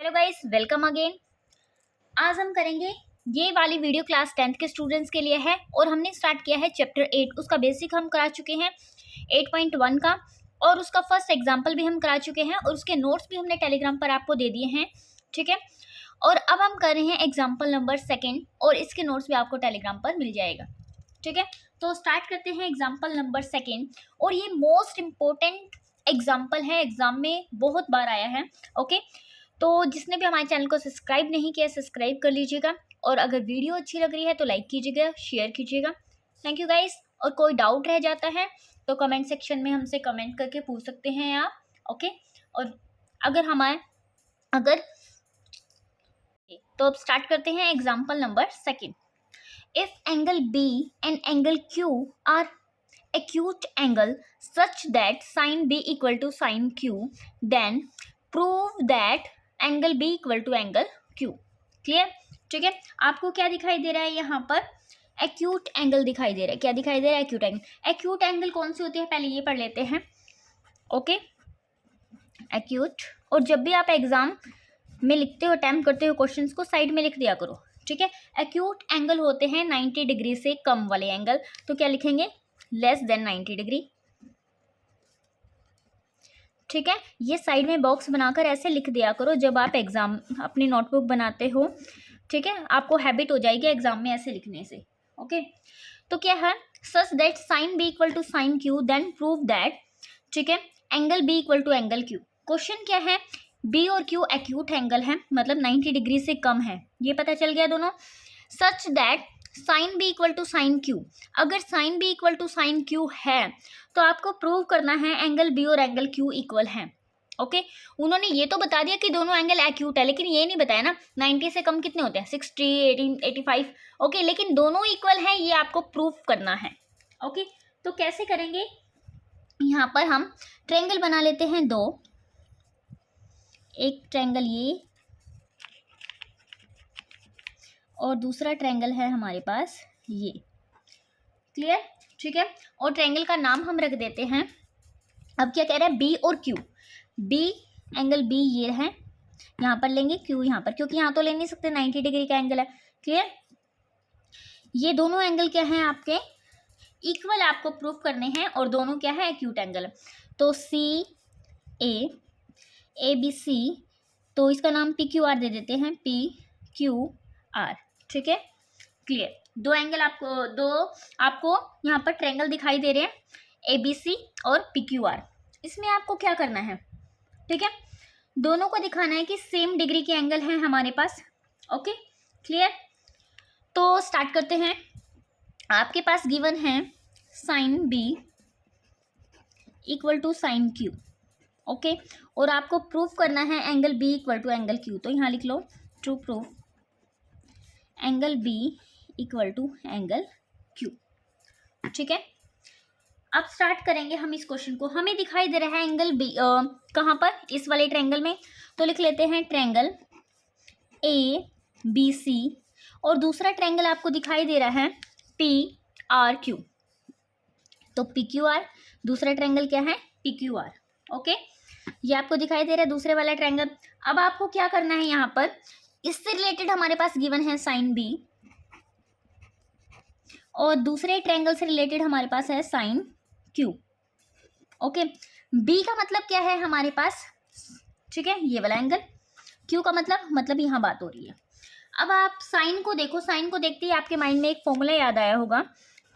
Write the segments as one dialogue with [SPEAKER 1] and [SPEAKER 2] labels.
[SPEAKER 1] Hello guys, welcome again. आज हम करेंगे ये वाली वीडियो क्लास 10th के स्टूडेंट्स के लिए है और हमने स्टार्ट किया है चैप्टर 8। उसका बेसिक हम करा चुके हैं 8.1 का और उसका फर्स्ट एग्जांपल भी हम करा चुके हैं और उसके नोट्स भी हमने टेलीग्राम पर आपको दे दिए हैं, ठीक है। और अब हम कर रहे हैं एग्जाम्पल नंबर 2 और इसके नोट्स भी आपको टेलीग्राम पर मिल जाएगा, ठीक है। तो स्टार्ट करते हैं एग्जाम्पल नंबर 2 और ये मोस्ट इम्पोर्टेंट एग्जाम्पल है, एग्जाम में बहुत बार आया है, ओके। तो जिसने भी हमारे चैनल को सब्सक्राइब नहीं किया सब्सक्राइब कर लीजिएगा और अगर वीडियो अच्छी लग रही है तो लाइक कीजिएगा, शेयर कीजिएगा। Thank you guys. और कोई डाउट रह जाता है तो कमेंट सेक्शन में हमसे कमेंट करके पूछ सकते हैं आप, ओके। और अगर तो अब स्टार्ट करते हैं example number 2। If angle B and angle Q are acute angle such that sin b equal to sin q, then prove that angle b equal to angle q। Clear, ठीक है। आपको क्या दिखाई दे रहा है यहाँ पर? एक्यूट एंगल दिखाई दे रहा है। क्या दिखाई दे रहा है? Acute angle. एक्यूट एंगल कौन सी होती है पहले ये पढ़ लेते हैं, ओके। एक्यूट, और जब भी आप एग्जाम में लिखते हो अटेम्प्ट करते हो क्वेश्चंस को साइड में लिख दिया करो, ठीक है। एक्यूट एंगल होते हैं 90 डिग्री से कम वाले एंगल, तो क्या लिखेंगे? लेस देन 90 डिग्री, ठीक है। ये साइड में बॉक्स बनाकर ऐसे लिख दिया करो जब आप एग्जाम अपनी नोटबुक बनाते हो, ठीक है। आपको हैबिट हो जाएगी एग्जाम में ऐसे लिखने से, ओके। तो क्या है? Such that sine B equal to sine Q then prove that, ठीक है, angle B equal to angle Q. Question क्या है? बी और क्यू एक्यूट एंगल है, मतलब 90 डिग्री से कम है, ये पता चल गया दोनों। Such that sine B equal to sine Q, अगर sine B equal to sine Q है तो आपको प्रूव करना है एंगल बी और एंगल क्यू इक्वल है, ओके। उन्होंने ये तो बता दिया कि दोनों एंगल एक्यूट है, लेकिन ये नहीं बताया ना 90 से कम कितने होते हैं, 60, 18, 85, ओके। लेकिन दोनों इक्वल हैं ये आपको प्रूव करना है, ओके। तो कैसे करेंगे? यहाँ पर हम ट्रायंगल बना लेते हैं दो, एक ट्रायंगल ये और दूसरा ट्रायंगल है हमारे पास ये, क्लियर, ठीक है। और ट्रायंगल का नाम हम रख देते हैं, अब क्या कह रहा है? बी और क्यू। बी, एंगल बी ये है, यहाँ पर लेंगे, क्यू यहाँ पर, क्योंकि यहाँ तो ले नहीं सकते 90 डिग्री का एंगल है, क्लियर। ये दोनों एंगल क्या हैं आपके? इक्वल आपको प्रूफ करने हैं और दोनों क्या है? Acute angle. तो सी ए बी सी, तो इसका नाम पी क्यू आर दे देते हैं, पी क्यू आर, ठीक है, क्लियर। दो एंगल आपको यहाँ पर ट्रायंगल दिखाई दे रहे हैं, ए बी सी और पी क्यू आर। इसमें आपको क्या करना है, ठीक है, दोनों को दिखाना है कि सेम डिग्री के एंगल हैं हमारे पास, ओके, क्लियर। तो स्टार्ट करते हैं। आपके पास गिवन है sine B equal to sine Q, okay. और आपको प्रूफ करना है angle B equal to angle Q, तो यहाँ लिख लो to proof angle B equal to angle Q, ठीक है। अब स्टार्ट करेंगे हम इस क्वेश्चन को। हमें दिखाई दे रहा है एंगल बी कहाँ पर? इस वाले ट्रायंगल में, तो लिख लेते हैं ट्रायंगल ए बी सी और दूसरा ट्रायंगल आपको दिखाई दे रहा है पी आर क्यू, तो पी क्यू आर, दूसरा ट्रायंगल क्या है? P Q R, okay. ये आपको दिखाई दे रहा है दूसरे वाला ट्रायंगल। अब आपको क्या करना है? यहाँ पर इससे रिलेटेड हमारे पास गिवन है साइन बी और दूसरे ट्रायंगल से रिलेटेड हमारे पास है साइन क्यू, ओके। बी का मतलब क्या है हमारे पास? ठीक है, ये वाला एंगल। क्यू का मतलब यहाँ बात हो रही है। अब आप साइन को देखो, साइन को देखते ही आपके माइंड में एक फॉर्मूला याद आया होगा,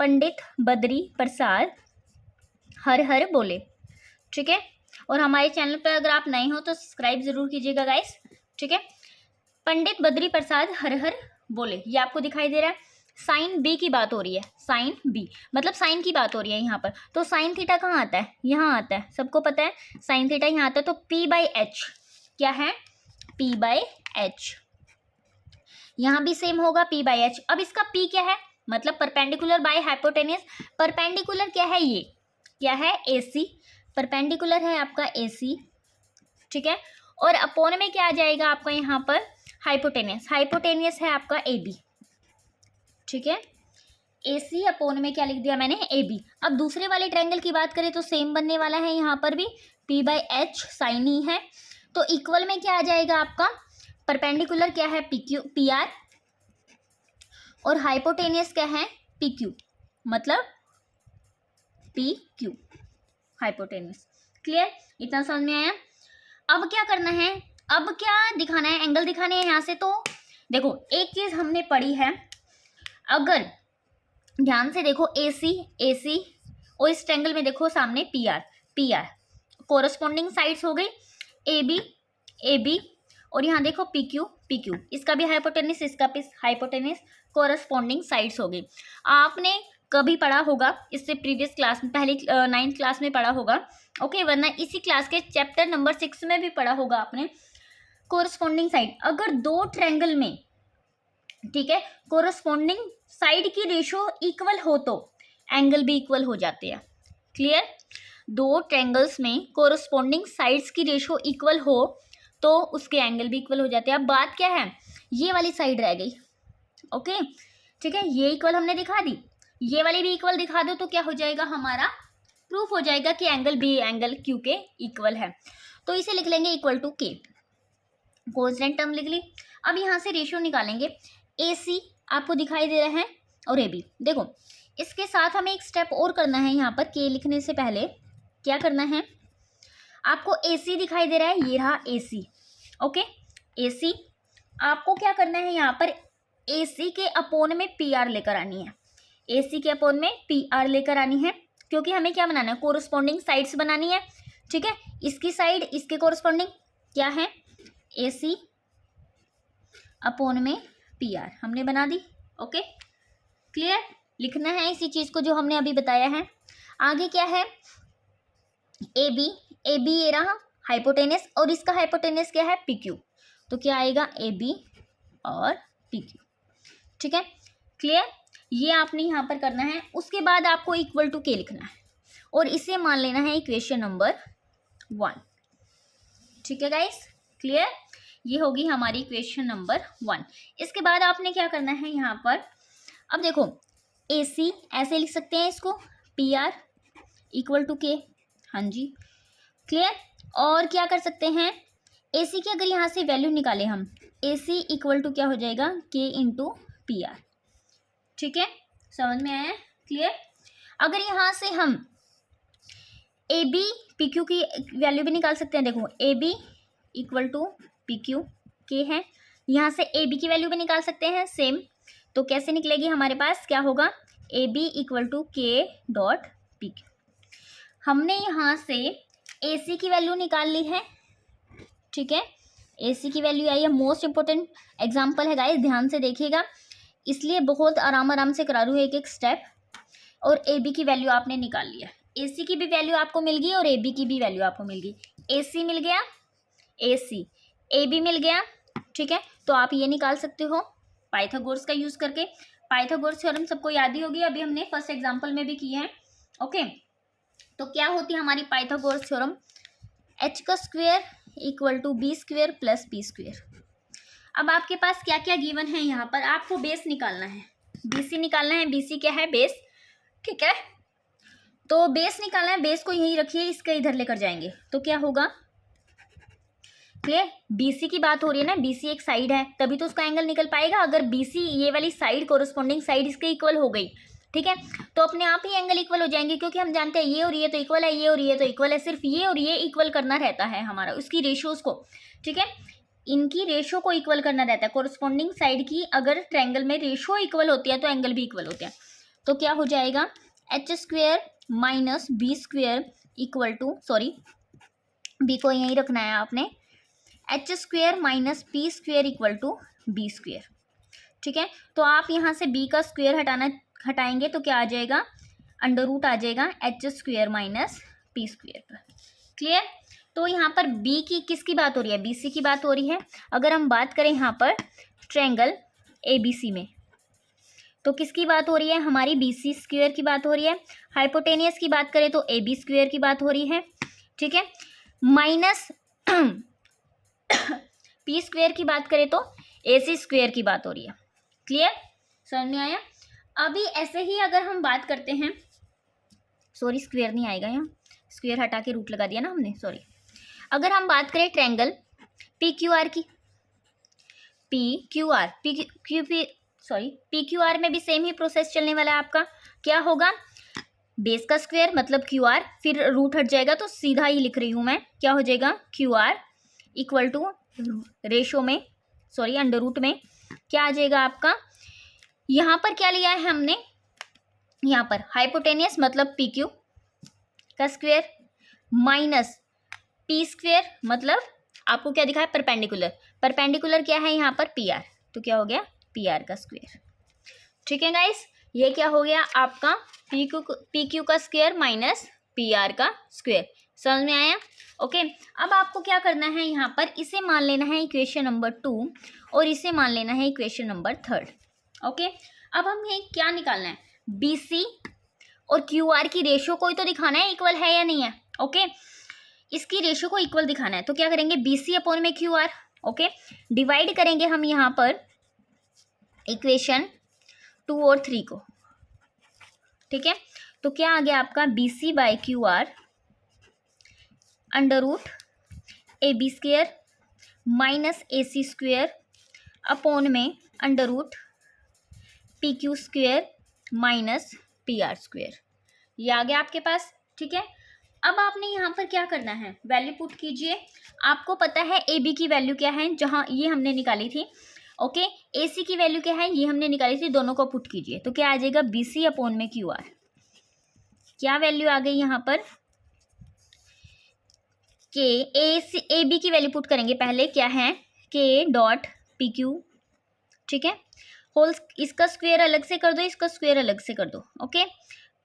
[SPEAKER 1] पंडित बद्री प्रसाद हर हर बोले, ठीक है। और हमारे चैनल पर अगर आप नए हो तो सब्सक्राइब जरूर कीजिएगा गाइस, ठीक है। पंडित बद्री प्रसाद हर हर बोले, ये आपको दिखाई दे रहा है। साइन बी की बात हो रही है, साइन बी मतलब साइन की बात हो रही है यहाँ पर। तो साइन थीटा कहाँ आता है? यहाँ आता है, सबको पता है साइन थीटा यहाँ आता है। तो पी बाई एच क्या है? P by H. यहाँ भी सेम होगा पी बाई एच। अब इसका पी क्या है? मतलब परपेंडिकुलर बाय हाइपोटेनियस। परपेंडिकुलर क्या है? ये क्या है? ए सी, परपेंडिकुलर है आपका ए सी, ठीक है। और अपोन में क्या आ जाएगा आपका यहाँ पर? हाइपोटेनियस, हाइपोटेनियस है आपका ए बी, ठीक है। ए सी अपोन में क्या लिख दिया मैंने? A B. अब दूसरे वाले ट्रायंगल की बात करें तो सेम बनने वाला है यहाँ पर भी, पी बाई एच साइन ही है, तो इक्वल में क्या आ जाएगा आपका? परपेंडिकुलर क्या है पी आर, और हाइपोटेनियस क्या है पी क्यू, मतलब पी क्यू हाइपोटेनियस। क्लियर, इतना समझ में आया। अब क्या करना है, अब क्या दिखाना है, एंगल दिखाने हैं यहाँ से। तो देखो एक चीज हमने पढ़ी है, अगर ध्यान से देखो AC और इस ट्रायंगल में देखो सामने PR कोरस्पॉन्डिंग साइड्स हो गई AB और यहाँ देखो PQ, इसका भी हाइपोटेनिस, इसका भी हाइपोटेनिस, कोरस्पॉन्डिंग साइड्स हो गई। आपने कभी पढ़ा होगा इससे प्रीवियस क्लास में, पहली 9th क्लास में पढ़ा होगा, ओके, वरना इसी क्लास के चैप्टर नंबर 6 में भी पढ़ा होगा आपने। कोरस्पॉन्डिंग साइड, अगर दो ट्रायंगल में, ठीक है, कोरस्पॉन्डिंग साइड की रेशो इक्वल हो तो एंगल भी इक्वल हो जाते हैं। क्लियर, दो ट्रायंगल्स में कोरस्पॉन्डिंग साइड्स की रेशो इक्वल हो तो उसके एंगल भी इक्वल हो जाते हैं। अब बात क्या है, ये वाली साइड रह गई, ओके, ठीक है, ये इक्वल हमने दिखा दी, ये वाली भी इक्वल दिखा दो तो क्या हो जाएगा, हमारा प्रूफ हो जाएगा कि एंगल क्यू के इक्वल है। तो इसे लिख लेंगे इक्वल टू के, कांस्टेंट टर्म लिख ली। अब यहाँ से रेशियो निकालेंगे, AC आपको दिखाई दे रहा है और AB। देखो इसके साथ हमें एक स्टेप और करना है, यहाँ पर के लिखने से पहले क्या करना है, आपको AC दिखाई दे रहा है, ये रहा AC, ओके, AC आपको क्या करना है, यहाँ पर AC के अपोन में PR लेकर आनी है, AC के अपोन में PR लेकर आनी है, क्योंकि हमें क्या बनाना है, कोरस्पॉन्डिंग साइड्स बनानी है, ठीक है। इसकी साइड इसके कोरस्पॉन्डिंग क्या है, AC अपोन में PR हमने बना दी, ओके। क्लियर, लिखना है इसी चीज को जो हमने अभी बताया है। आगे क्या है, AB ये रहा हाइपोटेनस और इसका हाइपोटेनस क्या है PQ, तो क्या आएगा AB और PQ, ठीक है। क्लियर, ये आपने यहाँ पर करना है। उसके बाद आपको इक्वल टू के लिखना है और इसे मान लेना है इक्वेशन नंबर 1, ठीक है गाइस। क्लियर, ये होगी हमारी इक्वेशन नंबर 1। इसके बाद आपने क्या करना है यहाँ पर, अब देखो AC ऐसे लिख सकते हैं इसको, PR इक्वल टू के, हाँ जी। क्लियर, और क्या कर सकते हैं, AC की अगर यहाँ से वैल्यू निकाले हम, AC इक्वल टू क्या हो जाएगा, K इंटू PR, ठीक है, समझ में आया। क्लियर, अगर यहाँ से हम AB PQ की वैल्यू भी निकाल सकते हैं, देखो AB इक्वल टू PQ के है, यहाँ से AB की वैल्यू भी निकाल सकते हैं सेम, तो कैसे निकलेगी, हमारे पास क्या होगा, AB equal to K dot PQ। हमने यहाँ से AC की वैल्यू निकाल ली है, ठीक है, AC की वैल्यू आई है। मोस्ट इंपॉर्टेंट एग्जाम्पल है गाइस, ध्यान से देखिएगा, इसलिए बहुत आराम से करा रही हूँ एक एक स्टेप। और AB की वैल्यू आपने निकाल लिया, AC की भी वैल्यू आपको मिल गई और AB की भी वैल्यू आपको मिल गई। AC मिल गया, AC, AB मिल गया, ठीक है। तो आप ये निकाल सकते हो पाइथागोरस का यूज करके। पाइथागोरस थ्योरम सबको याद ही होगी, अभी हमने फर्स्ट एग्जाम्पल में भी की है, ओके। तो क्या होती है हमारी पाइथागोरस थ्योरम, h का square equal to b square plus p square. अब आपके पास क्या क्या गिवन है, यहाँ पर आपको बेस निकालना है, BC निकालना है, BC क्या है, बेस, ठीक है। तो बेस निकालना है, बेस को यहीं रखिए, इसके इधर लेकर जाएंगे तो क्या होगा। क्लियर, BC की बात हो रही है ना, BC एक साइड है तभी तो उसका एंगल निकल पाएगा। अगर BC ये वाली साइड कोरस्पॉन्डिंग साइड इसके इक्वल हो गई, ठीक है, तो अपने आप ही एंगल इक्वल हो जाएंगे, क्योंकि हम जानते हैं ये और ये तो इक्वल है, ये और ये तो इक्वल है, सिर्फ ये और ये इक्वल करना रहता है हमारा, उसकी रेशियोज को, ठीक है, इनकी रेशो को इक्वल करना रहता है। कोरस्पॉन्डिंग साइड की अगर ट्रायंगल में रेशो इक्वल होती है तो एंगल भी इक्वल होते हैं। तो क्या हो जाएगा, h square minus b square equal to, sorry b को यहीं रखना है आपने, h square minus p square equal to b square, ठीक है। तो आप यहाँ से b का स्क्वेयर हटाएंगे तो क्या आ जाएगा, अंडर रूट आ जाएगा h square minus p square पर। क्लियर, तो यहाँ पर b की किसकी बात हो रही है, BC की बात हो रही है। अगर हम बात करें यहाँ पर ट्रायंगल ABC में, तो किसकी बात हो रही है, हमारी BC स्क्वेयर की बात हो रही है। हाइपोटेनियस की बात करें तो AB स्क्वेयर की बात हो रही है, ठीक है। माइनस P स्क्वेयर की बात करें तो AC स्क्वेयर की बात हो रही है। क्लियर, समझ में आया। अभी ऐसे ही अगर हम बात करते हैं, सॉरी स्क्वेयर नहीं आएगा, यहाँ स्क्वेयर हटा के रूट लगा दिया ना हमने, सॉरी। अगर हम बात करें ट्रायंगल PQR की, P Q R, P Q R में भी सेम ही प्रोसेस चलने वाला है आपका। क्या होगा, बेस का स्क्वायर मतलब क्यू आर, फिर रूट हट जाएगा तो सीधा ही लिख रही हूँ मैं, क्या हो जाएगा Q R equal to ratio में अंडर रूट में क्या आ जाएगा आपका, यहाँ पर क्या लिया है हमने, यहाँ पर हाइपोटेनियस मतलब पी क्यू का स्क्वायर माइनस पी स्क्वायर मतलब आपको क्या दिखा है परपेंडिकुलर क्या है यहाँ पर पी आर, तो क्या हो गया पी आर का स्क्वायर। ठीक है गाइस, ये क्या हो गया आपका पी क्यू का स्क्वायर माइनस पी आर का स्क्वायर। समझ में आया? ओके, अब आपको क्या करना है, यहाँ पर इसे मान लेना है इक्वेशन नंबर 2 और इसे मान लेना है इक्वेशन नंबर 3। ओके, अब हमें क्या निकालना है, बी सी और क्यू आर की रेशो को ही तो दिखाना है इक्वल है या नहीं है। ओके, इसकी रेशो को इक्वल दिखाना है तो क्या करेंगे, बी सी अपॉन में क्यू आर। ओके, डिवाइड करेंगे हम यहाँ पर इक्वेशन 2 और 3 को। ठीक है, तो क्या आ गया आपका B C by Q R under root A B square minus A C square upon में under root P Q square minus P R square. ये आ गया आपके पास। ठीक है, अब आपने यहाँ पर क्या करना है, वैल्यू पुट कीजिए। आपको पता है ए बी की वैल्यू क्या है, जहाँ ये हमने निकाली थी। ओके, ए सी की वैल्यू क्या है, ये हमने निकाली थी, दोनों को पुट कीजिए तो क्या आ जाएगा बी सी अपॉन में क्यू आर। क्या वैल्यू आ गई यहाँ पर, के ए बी की वैल्यू पुट करेंगे पहले, क्या है के डॉट पी क्यू। ठीक है, होल इसका स्क्वायर अलग से कर दो, इसका स्क्वायर अलग से कर दो। Okay,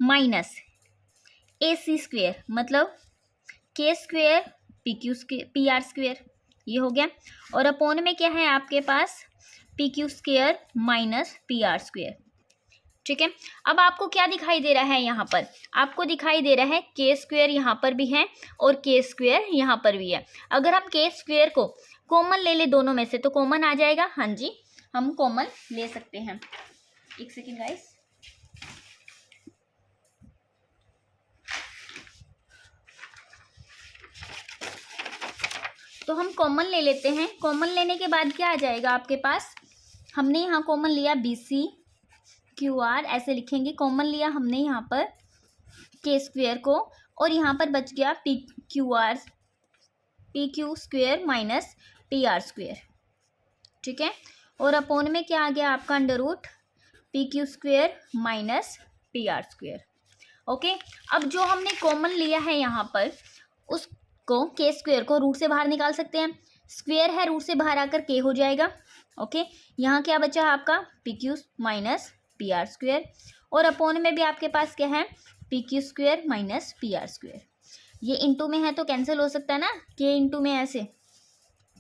[SPEAKER 1] minus A C square मतलब K square P Q square P R square, ये हो गया। और अपोन में क्या है आपके पास P Q square minus P R square. ठीक है, अब आपको क्या दिखाई दे रहा है, यहाँ पर आपको दिखाई दे रहा है के स्क्वायर यहाँ पर भी है और के स्क्वायर यहाँ पर भी है। अगर हम के स्क्वायर को कॉमन ले ले दोनों में से तो कॉमन आ जाएगा। हाँ जी, हम कॉमन ले सकते हैं। एक सेकेंड गाइस, तो हम कॉमन ले लेते हैं। कॉमन लेने के बाद क्या आ जाएगा आपके पास, हमने यहाँ कॉमन लिया बी सी क्यू आर, ऐसे लिखेंगे। कॉमन लिया हमने यहाँ पर के स्क्वायर को और यहाँ पर बच गया P Q square minus P R square. ठीक है, और अपोन में क्या आ गया आपका under root P Q square minus P R square. Okay, अब जो हमने कॉमन लिया है यहाँ पर उसको के स्क्वायर को रूट से बाहर निकाल सकते हैं। स्क्वायर है, रूट से बाहर आकर के हो जाएगा। ओके, यहाँ क्या बचा है आपका P Q minus P R square और अपोन में भी आपके पास क्या है P Q square minus P R square. ये इंटू में है तो कैंसिल हो सकता है ना, के इंटू में ऐसे,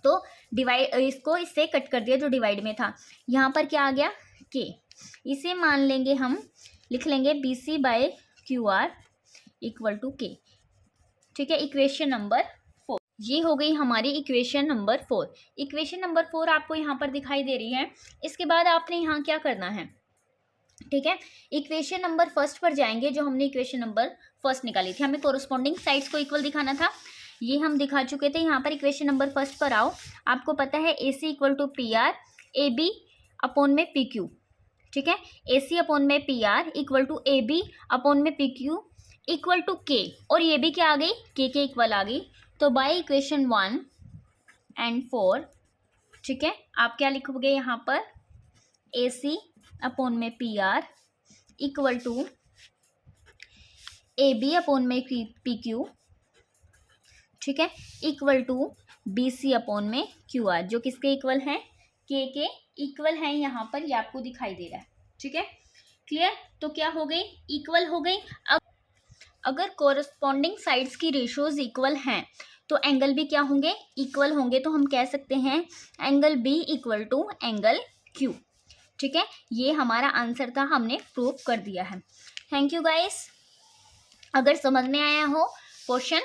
[SPEAKER 1] तो डिवाइड इसको इससे कट कर दिया जो डिवाइड में था। यहाँ पर क्या आ गया के, इसे मान लेंगे हम, लिख लेंगे B C by Q R equal to K. ठीक है, इक्वेशन नंबर 4 ये हो गई हमारी इक्वेशन नंबर 4। इक्वेशन नंबर 4 आपको यहाँ पर दिखाई दे रही है। इसके बाद आपने यहाँ क्या करना है, ठीक है, इक्वेशन नंबर 1 पर जाएंगे। जो हमने इक्वेशन नंबर 1 निकाली थी, हमें कोरस्पॉन्डिंग साइड्स को इक्वल दिखाना था, ये हम दिखा चुके थे। यहाँ पर इक्वेशन नंबर 1 पर आओ। आपको पता है A C equal to P R A B upon में पी क्यू। ठीक है, ए सी अपॉन में P R equal to A B upon में P Q equal to K, और ये भी क्या आ गई के इक्वल आ गई। तो बाय इक्वेशन 1 एंड 4, ठीक है, आप क्या लिखोगे यहाँ पर ए सी अपॉन में P R equal to A B upon में पी क्यू, ठीक है, equal to B C upon में क्यू आर, जो किसके इक्वल है के इक्वल है। यहाँ पर ये आपको दिखाई दे रहा है। ठीक है, क्लियर? तो क्या हो गई, इक्वल हो गई। अब अगर कोरस्पॉन्डिंग साइड्स की रेशियोज इक्वल हैं तो एंगल भी क्या होंगे, इक्वल होंगे। तो हम कह सकते हैं angle B equal to angle Q. ठीक है, ये हमारा आंसर था, हमने प्रूव कर दिया है। Thank you guys. अगर समझ में आया हो क्वेश्चन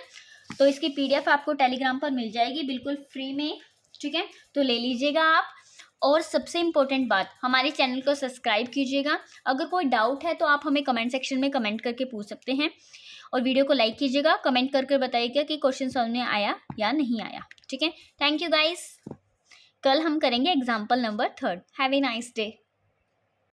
[SPEAKER 1] तो इसकी पीडीएफ आपको टेलीग्राम पर मिल जाएगी बिल्कुल फ्री में। ठीक है, तो ले लीजिएगा आप। और सबसे इम्पोर्टेंट बात, हमारे चैनल को सब्सक्राइब कीजिएगा। अगर कोई डाउट है तो आप हमें कमेंट सेक्शन में कमेंट करके पूछ सकते हैं, और वीडियो को लाइक कीजिएगा, कमेंट करके बताइएगा कि क्वेश्चन समझ में आया या नहीं आया। ठीक है, थैंक यू गाइस। कल हम करेंगे example number 3. Have a nice day.